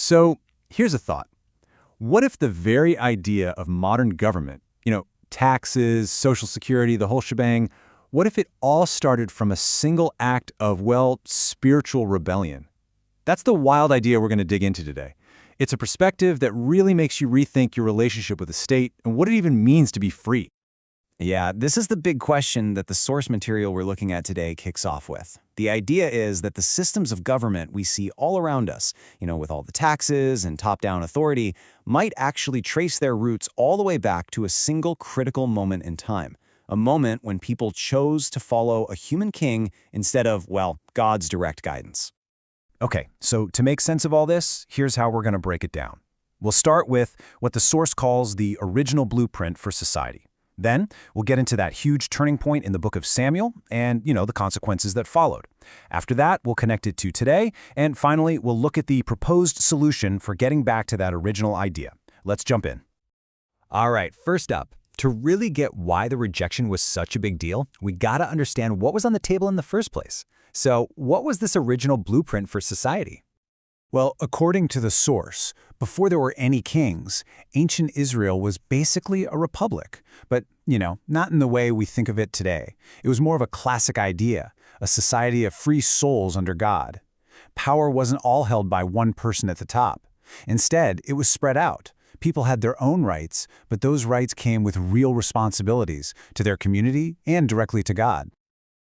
So here's a thought. What if the very idea of modern government, taxes, social security, the whole shebang, what if it all started from a single act of, well, spiritual rebellion? That's the wild idea we're going to dig into today. It's a perspective that really makes you rethink your relationship with the state and what it even means to be free. Yeah, this is the big question that the source material we're looking at today kicks off with. The idea is that the systems of government we see all around us, with all the taxes and top-down authority, might actually trace their roots all the way back to a single critical moment in time. A moment when people chose to follow a human king instead of, well, God's direct guidance. Okay, so to make sense of all this, here's how we're going to break it down. We'll start with what the source calls the original blueprint for society. Then, we'll get into that huge turning point in the book of Samuel and, the consequences that followed. After that, we'll connect it to today, and finally, we'll look at the proposed solution for getting back to that original idea. Let's jump in. All right, first up, to really get why the rejection was such a big deal, we gotta understand what was on the table in the first place. So, what was this original blueprint for society? Well, according to the source, before there were any kings, ancient Israel was basically a republic. But, not in the way we think of it today. It was more of a classic idea, a society of free souls under God. Power wasn't all held by one person at the top. Instead, it was spread out. People had their own rights, but those rights came with real responsibilities to their community and directly to God.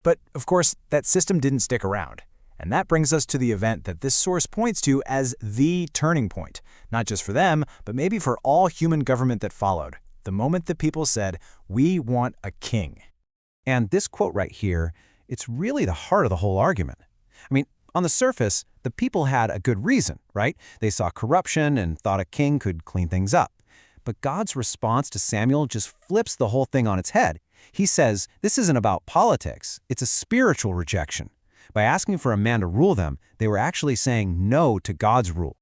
But, of course, that system didn't stick around. And that brings us to the event that this source points to as the turning point, not just for them, but maybe for all human government that followed. The moment that people said, "We want a king." And this quote right here, it's really the heart of the whole argument. I mean, on the surface, the people had a good reason, right? They saw corruption and thought a king could clean things up. But God's response to Samuel just flips the whole thing on its head. He says, this isn't about politics, it's a spiritual rejection. By asking for a man to rule them, they were actually saying no to God's rule.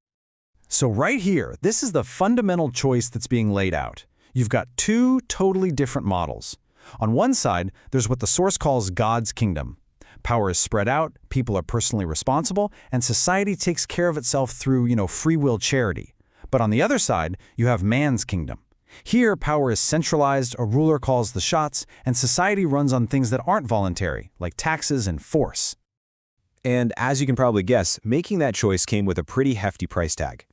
So right here, this is the fundamental choice that's being laid out. You've got two totally different models. On one side, there's what the source calls God's kingdom. Power is spread out, people are personally responsible, and society takes care of itself through, free will charity. But on the other side, you have man's kingdom. Here, power is centralized, a ruler calls the shots, and society runs on things that aren't voluntary, like taxes and force. And as you can probably guess, making that choice came with a pretty hefty price tag.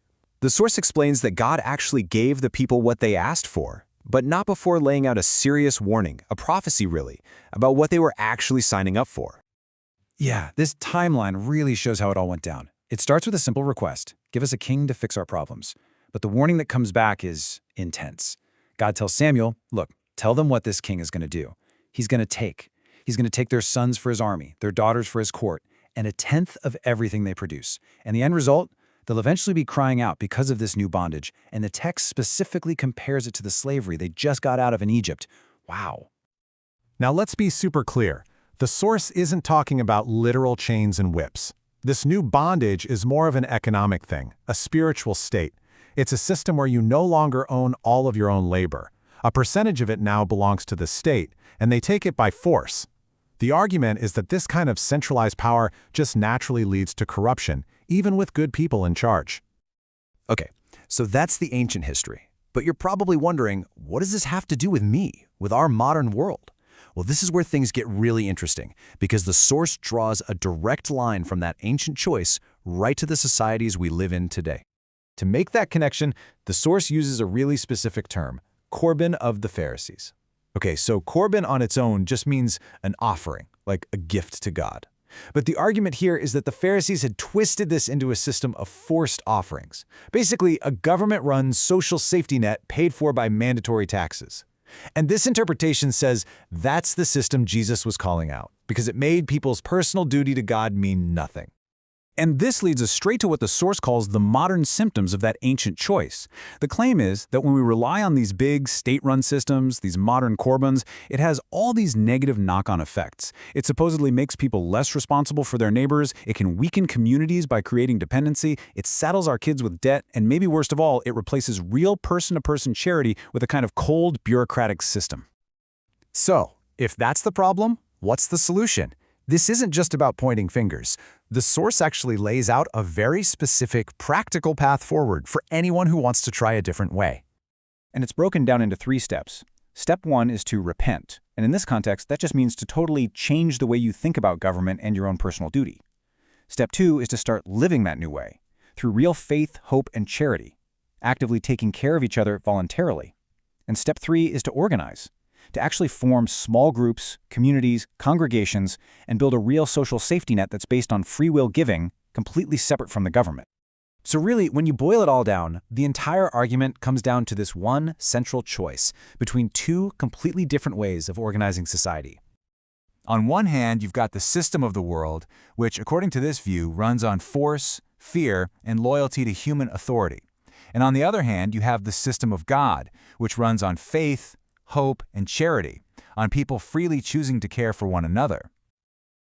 The source explains that God actually gave the people what they asked for, but not before laying out a serious warning, a prophecy really, about what they were actually signing up for. Yeah, this timeline really shows how it all went down. It starts with a simple request, give us a king to fix our problems. But the warning that comes back is intense. God tells Samuel, look, tell them what this king is going to do. He's going to take their sons for his army, their daughters for his court, and 1/10 of everything they produce. And the end result? They'll eventually be crying out because of this new bondage, and the text specifically compares it to the slavery they just got out of in Egypt. Wow. Now let's be super clear. The source isn't talking about literal chains and whips. This new bondage is more of an economic thing, a spiritual state. It's a system where you no longer own all of your own labor. A percentage of it now belongs to the state, and they take it by force. The argument is that this kind of centralized power just naturally leads to corruption, even with good people in charge. Okay, so that's the ancient history. But you're probably wondering, what does this have to do with me, with our modern world? Well, this is where things get really interesting, because the source draws a direct line from that ancient choice right to the societies we live in today. To make that connection, the source uses a really specific term, Corban of the Pharisees. Okay, so Corban on its own just means an offering, like a gift to God. But the argument here is that the Pharisees had twisted this into a system of forced offerings. Basically, a government-run social safety net paid for by mandatory taxes. And this interpretation says that's the system Jesus was calling out, because it made people's personal duty to God mean nothing. And this leads us straight to what the source calls the modern symptoms of that ancient choice. The claim is that when we rely on these big state-run systems, these modern Corbans, it has all these negative knock-on effects. It supposedly makes people less responsible for their neighbors, it can weaken communities by creating dependency, it saddles our kids with debt, and maybe worst of all, it replaces real person-to-person charity with a kind of cold, bureaucratic system. So, if that's the problem, what's the solution? This isn't just about pointing fingers. The source actually lays out a very specific, practical path forward for anyone who wants to try a different way. And it's broken down into 3 steps. Step 1 is to repent, and in this context, that just means to totally change the way you think about government and your own personal duty. Step 2 is to start living that new way, through real faith, hope, and charity, actively taking care of each other voluntarily. And step 3 is to organize, to actually form small groups, communities, congregations, and build a real social safety net that's based on free will giving, completely separate from the government. So really, when you boil it all down, the entire argument comes down to this one central choice between 2 completely different ways of organizing society. On one hand, you've got the system of the world, which, according to this view, runs on force, fear, and loyalty to human authority. And on the other hand, you have the system of God, which runs on faith, hope, and charity, on people freely choosing to care for one another.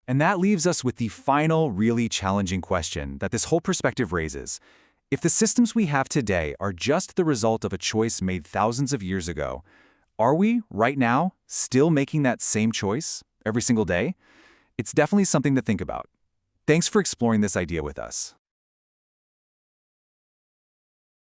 And that leaves us with the final, really challenging question that this whole perspective raises. If the systems we have today are just the result of a choice made thousands of years ago, are we, right now, still making that same choice every single day? It's definitely something to think about. Thanks for exploring this idea with us.